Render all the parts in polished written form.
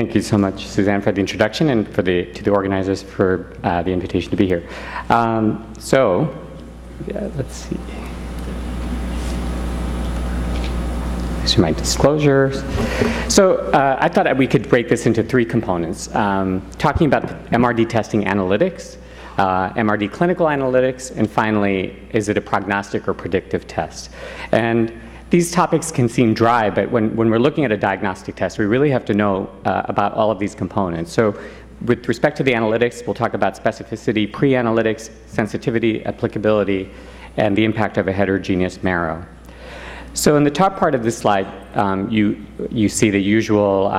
Thank you so much, Suzanne, for the introduction and to the organizers for the invitation to be here. Let's see. These are my disclosures. So I thought we could break this into three components, talking about MRD testing analytics, MRD clinical analytics, and finally, is it a prognostic or predictive test? And these topics can seem dry, but when we're looking at a diagnostic test, we really have to know about all of these components. So with respect to the analytics, we'll talk about specificity, pre-analytics, sensitivity, applicability, and the impact of a heterogeneous marrow. So in the top part of this slide, you see the usual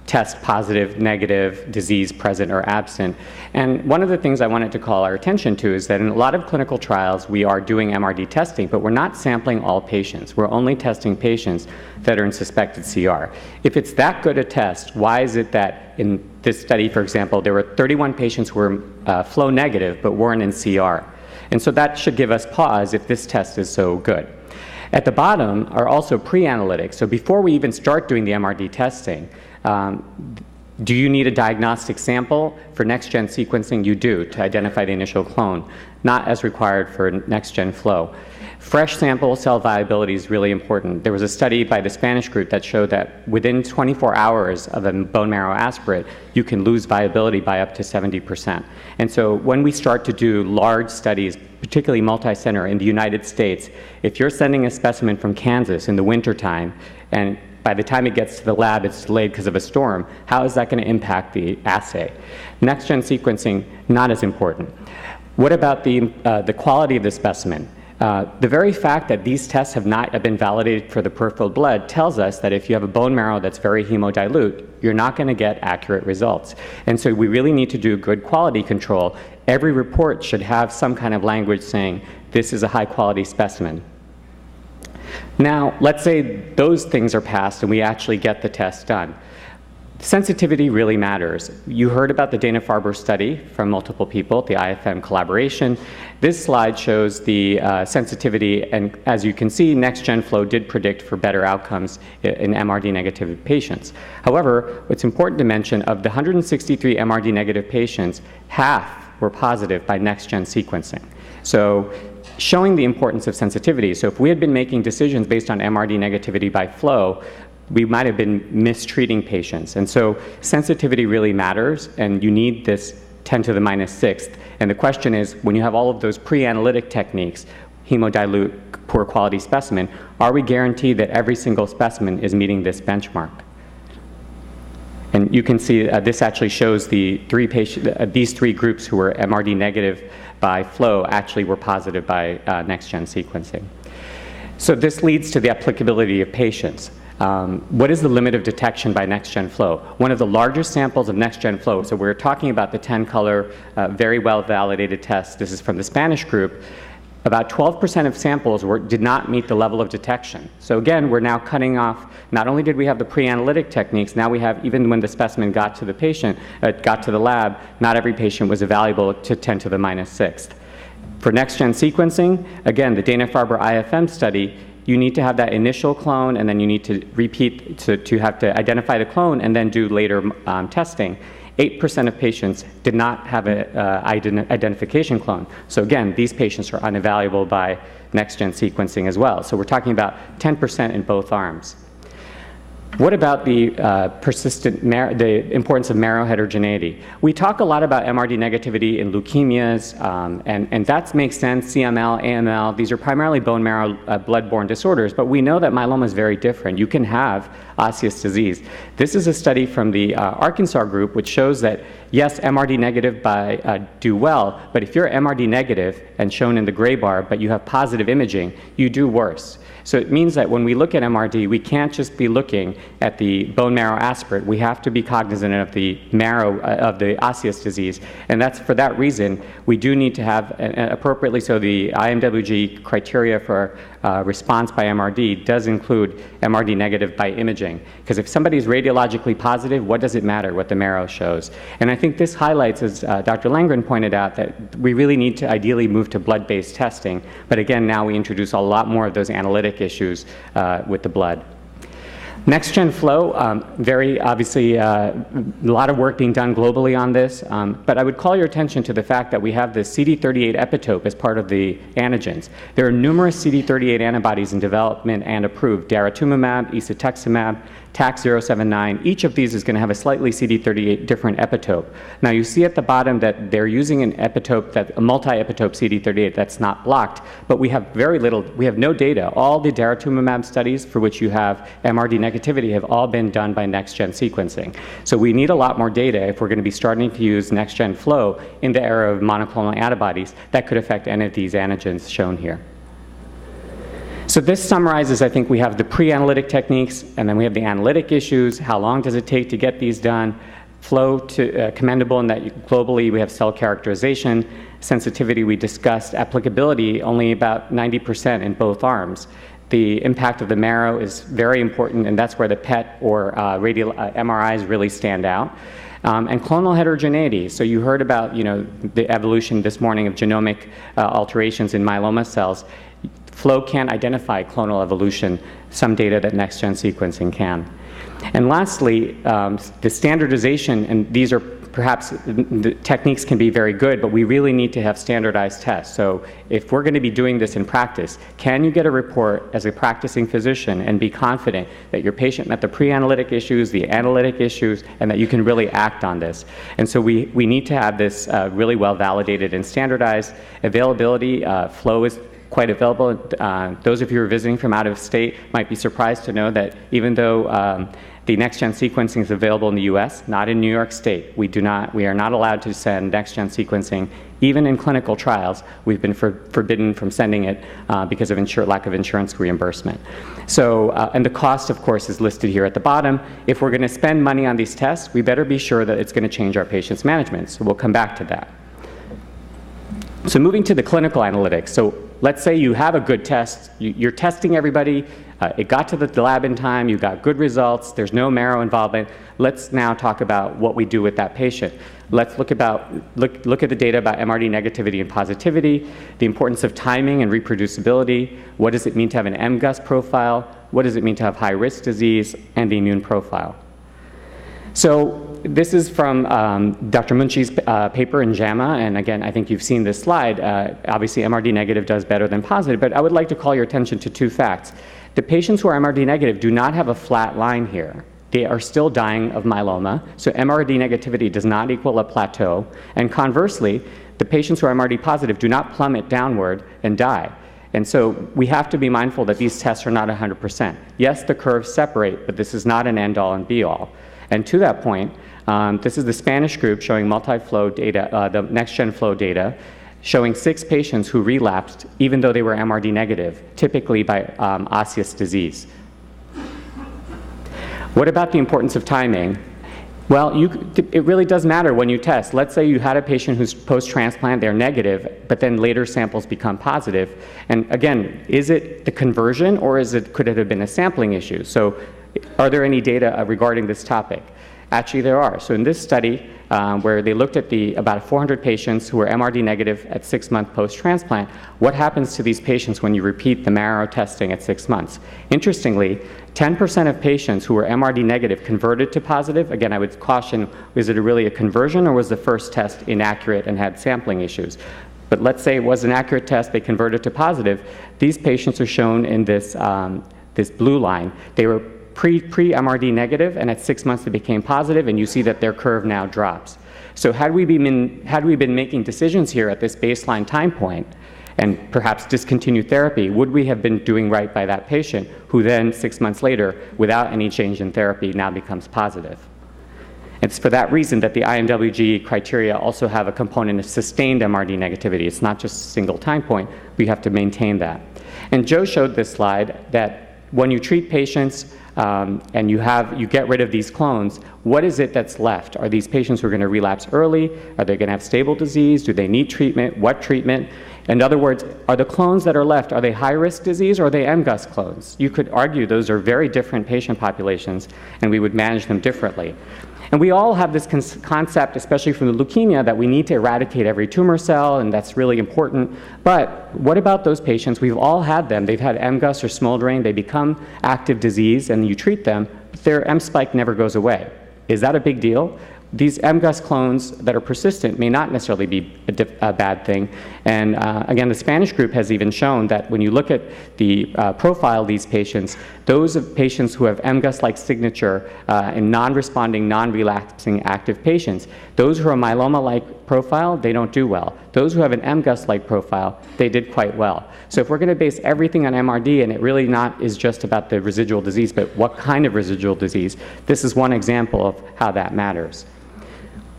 test positive, negative, disease present or absent. And one of the things I wanted to call our attention to is that in a lot of clinical trials, we are doing MRD testing, but we're not sampling all patients. We're only testing patients that are in suspected CR. If it's that good a test, why is it that in this study, for example, there were 31 patients who were flow negative but weren't in CR? And so that should give us pause if this test is so good. At the bottom are also pre-analytics. So before we even start doing the MRD testing, do you need a diagnostic sample? For next-gen sequencing, you do, to identify the initial clone, not as required for next-gen flow. Fresh sample cell viability is really important. There was a study by the Spanish group that showed that within 24 hours of a bone marrow aspirate, you can lose viability by up to 70%. And so when we start to do large studies, particularly multi-center in the United States, if you're sending a specimen from Kansas in the wintertime, and by the time it gets to the lab, it's delayed because of a storm, how is that going to impact the assay? Next-gen sequencing, not as important. What about the quality of the specimen? The very fact that these tests have not been validated for the peripheral blood tells us that if you have a bone marrow that's very hemodilute, you're not going to get accurate results. And so we really need to do good quality control. Every report should have some kind of language saying, this is a high-quality specimen. Now, let's say those things are passed and we actually get the test done. Sensitivity really matters. You heard about the Dana-Farber study from multiple people, the IFM collaboration. This slide shows the sensitivity, and as you can see, next-gen flow did predict for better outcomes in MRD-negative patients. However, what's important to mention, of the 163 MRD-negative patients, half were positive by next-gen sequencing. So showing the importance of sensitivity. So if we had been making decisions based on MRD negativity by flow, we might have been mistreating patients. And so sensitivity really matters, and you need this 10 to the minus sixth. And the question is, when you have all of those pre-analytic techniques, hemodilute, poor quality specimen, are we guaranteed that every single specimen is meeting this benchmark? And you can see this actually shows the these three groups who were MRD negative by flow actually were positive by next-gen sequencing. So this leads to the applicability of patients. What is the limit of detection by next-gen flow? One of the largest samples of next-gen flow, so we're talking about the 10-color, very well-validated test. This is from the Spanish group. About 12% of samples did not meet the level of detection. So again, we're now cutting off, not only did we have the pre-analytic techniques, now we have, even when the specimen got to the patient, got to the lab, not every patient was evaluable to 10 to the minus sixth. For next-gen sequencing, again, the Dana-Farber IFM study, you need to have that initial clone, and then you need to repeat to have to identify the clone and then do later testing. 8% of patients did not have an identification clone. So again, these patients are unavailable by next-gen sequencing as well. So we're talking about 10% in both arms. What about the the importance of marrow heterogeneity? We talk a lot about MRD negativity in leukemias, and that makes sense. CML, AML, these are primarily bone marrow blood-borne disorders, but we know that myeloma is very different. You can have osseous disease. This is a study from the Arkansas group which shows that, yes, MRD negative do well, but if you're MRD negative and shown in the gray bar, but you have positive imaging, you do worse. So it means that when we look at MRD, we can't just be looking at the bone marrow aspirate. We have to be cognizant of the marrow, of the osseous disease. And that's for that reason, we do need to have, appropriately so, the IMWG criteria for response by MRD does include MRD negative by imaging. Because if somebody is radiologically positive, what does it matter what the marrow shows? And I think this highlights, as Dr. Langren pointed out, that we really need to ideally move to blood-based testing. But again, now we introduce a lot more of those analytic issues with the blood. Next-gen flow, very obviously a lot of work being done globally on this, but I would call your attention to the fact that we have this CD38 epitope as part of the antigens. There are numerous CD38 antibodies in development and approved: daratumumab, isatuximab, TAK-079. Each of these is going to have a slightly CD38 different epitope. Now you see at the bottom that they're using an epitope, a multi-epitope CD38 that's not blocked, but we have no data. All the daratumumab studies for which you have MRD negativity have all been done by next-gen sequencing. So we need a lot more data if we're going to be starting to use next-gen flow in the era of monoclonal antibodies that could affect any of these antigens shown here. So this summarizes, I think we have the pre-analytic techniques, and then we have the analytic issues. How long does it take to get these done? Flow to commendable in that globally we have cell characterization. Sensitivity we discussed. Applicability only about 90% in both arms. The impact of the marrow is very important, and that's where the PET or radial MRIs really stand out. And clonal heterogeneity. So you heard about, the evolution this morning of genomic alterations in myeloma cells. Flow can't identify clonal evolution, some data that next-gen sequencing can. And lastly, the standardization, and these are perhaps, the techniques can be very good, but we really need to have standardized tests. So if we're going to be doing this in practice, can you get a report as a practicing physician and be confident that your patient met the pre-analytic issues, the analytic issues, and that you can really act on this? And so we need to have this really well validated and standardized. Availability, flow is quite available. Those of you who are visiting from out of state might be surprised to know that even though the next-gen sequencing is available in the US, not in New York State. We are not allowed to send next-gen sequencing. Even in clinical trials, we've been forbidden from sending it because of lack of insurance reimbursement. So, and the cost, of course, is listed here at the bottom. If we're going to spend money on these tests, we better be sure that it's going to change our patient's management. So we'll come back to that. So moving to the clinical analytics. So let's say you have a good test. You're testing everybody. It got to the lab in time. You got good results. There's no marrow involvement. Let's now talk about what we do with that patient. Let's look at the data about MRD negativity and positivity, the importance of timing and reproducibility. What does it mean to have an MGUS profile? What does it mean to have high-risk disease, and the immune profile? So this is from Dr. Munchi's paper in JAMA, and again, I think you've seen this slide. Obviously, MRD negative does better than positive, but I would like to call your attention to two facts. The patients who are MRD negative do not have a flat line here. They are still dying of myeloma, so MRD negativity does not equal a plateau, and conversely, the patients who are MRD positive do not plummet downward and die. And so we have to be mindful that these tests are not 100%. Yes, the curves separate, but this is not an end-all and be-all. And to that point, this is the Spanish group showing multi-flow data, the next-gen flow data, showing 6 patients who relapsed even though they were MRD negative, typically by osseous disease. What about the importance of timing? Well, it really does matter when you test. Let's say you had a patient who's post-transplant, they're negative, but then later samples become positive. And again, is it the conversion, or could it have been a sampling issue? So are there any data regarding this topic? Actually, there are. So in this study, where they looked at about 400 patients who were MRD negative at 6 months post-transplant, what happens to these patients when you repeat the marrow testing at 6 months? Interestingly, 10% of patients who were MRD negative converted to positive. Again, I would caution, was it really a conversion, or was the first test inaccurate and had sampling issues? But let's say it was an accurate test, they converted to positive. These patients are shown in this, this blue line. They were pre-MRD negative, and at 6 months they became positive, and you see that their curve now drops. So had we been making decisions here at this baseline time point, and perhaps discontinued therapy, would we have been doing right by that patient, who then 6 months later, without any change in therapy, now becomes positive? It's for that reason that the IMWG criteria also have a component of sustained MRD negativity. It's not just a single time point, we have to maintain that. And Joe showed this slide that when you treat patients and you get rid of these clones, what is it that's left? Are these patients who are going to relapse early? Are they going to have stable disease? Do they need treatment? What treatment? In other words, are the clones that are left, are they high-risk disease, or are they MGUS clones? You could argue those are very different patient populations, and we would manage them differently. And we all have this concept, especially from the leukemia, that we need to eradicate every tumor cell, and that's really important. But what about those patients? We've all had them. They've had MGUS or smoldering. They become active disease, and you treat them, but their M spike never goes away. Is that a big deal? These MGUS clones that are persistent may not necessarily be a bad thing. And again, the Spanish group has even shown that when you look at the profile of these patients, those of patients who have MGUS-like signature in non-responding, non-relapsing active patients, those who are myeloma-like profile, they don't do well. Those who have an MGUS-like profile, they did quite well. So if we're going to base everything on MRD, and it really not is just about the residual disease, but what kind of residual disease, this is one example of how that matters.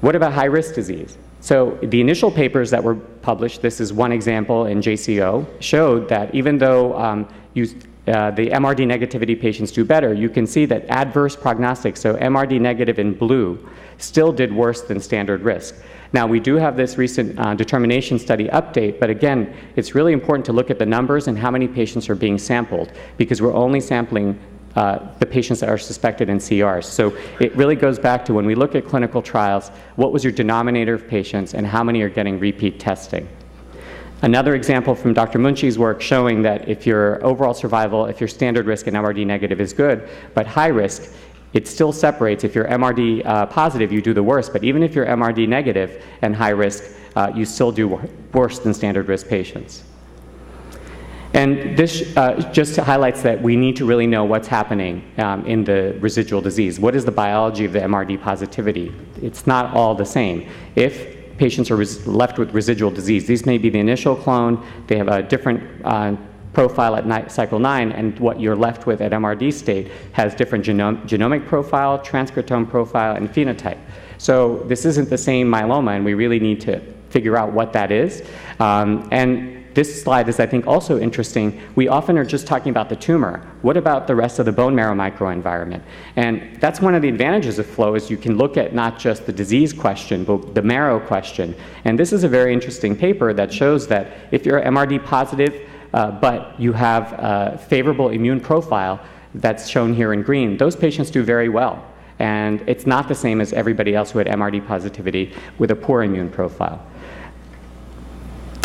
What about high-risk disease? So the initial papers that were published, this is one example in JCO, showed that even though the MRD negativity patients do better, you can see that adverse prognostic, so MRD negative in blue, still did worse than standard risk. Now, we do have this recent determination study update, but again, it's really important to look at the numbers and how many patients are being sampled, because we're only sampling the patients that are suspected in CRs. So it really goes back to when we look at clinical trials, what was your denominator of patients and how many are getting repeat testing? Another example from Dr. Munchi's work showing that if your overall survival, if your standard risk and MRD negative is good, but high risk, it still separates. If you're MRD positive, you do the worst, but even if you're MRD negative and high risk, you still do worse than standard risk patients. And this just highlights that we need to really know what's happening in the residual disease. What is the biology of the MRD positivity? It's not all the same. If patients are left with residual disease, these may be the initial clone, they have a different profile at cycle 9, and what you're left with at MRD state has different genomic profile, transcriptome profile, and phenotype. So this isn't the same myeloma, and we really need to figure out what that is. And this slide is, I think, also interesting. We often are just talking about the tumor. What about the rest of the bone marrow microenvironment? And that's one of the advantages of flow, is you can look at not just the disease question, but the marrow question. And this is a very interesting paper that shows that if you're MRD positive, but you have a favorable immune profile that's shown here in green, those patients do very well. And it's not the same as everybody else who had MRD positivity with a poor immune profile.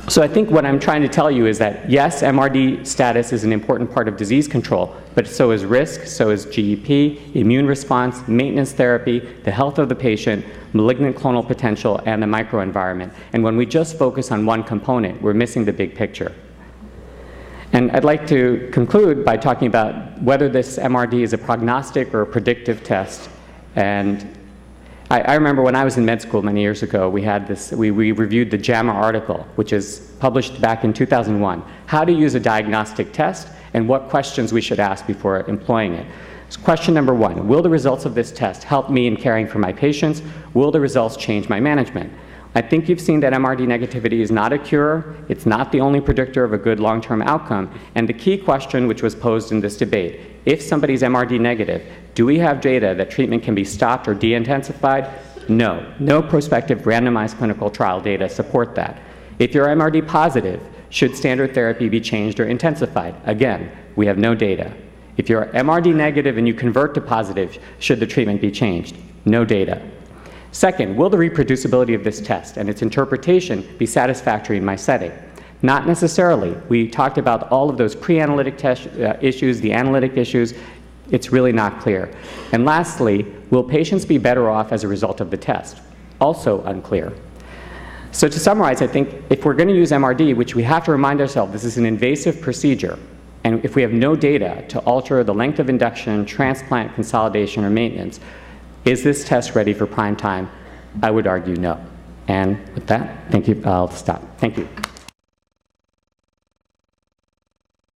So I think what I'm trying to tell you is that, yes, MRD status is an important part of disease control, but so is risk, so is GEP, immune response, maintenance therapy, the health of the patient, malignant clonal potential, and the microenvironment. And when we just focus on one component, we're missing the big picture. And I'd like to conclude by talking about whether this MRD is a prognostic or a predictive test. And I remember when I was in med school many years ago, we had this, we reviewed the JAMA article, which is published back in 2001, how to use a diagnostic test and what questions we should ask before employing it. So question number 1, will the results of this test help me in caring for my patients? Will the results change my management? I think you've seen that MRD negativity is not a cure, it's not the only predictor of a good long-term outcome, and the key question which was posed in this debate, if somebody's MRD negative, do we have data that treatment can be stopped or de-intensified? No. No prospective randomized clinical trial data support that. If you're MRD positive, should standard therapy be changed or intensified? Again, we have no data. If you're MRD negative and you convert to positive, should the treatment be changed? No data. Second, will the reproducibility of this test and its interpretation be satisfactory in my setting? Not necessarily. We talked about all of those pre-analytic test issues, the analytic issues. It's really not clear. And lastly, will patients be better off as a result of the test? Also unclear. So to summarize, I think if we're going to use MRD, which we have to remind ourselves, this is an invasive procedure, and if we have no data to alter the length of induction, transplant, consolidation, or maintenance, is this test ready for prime time? I would argue no. And with that, thank you. I'll stop. Thank you.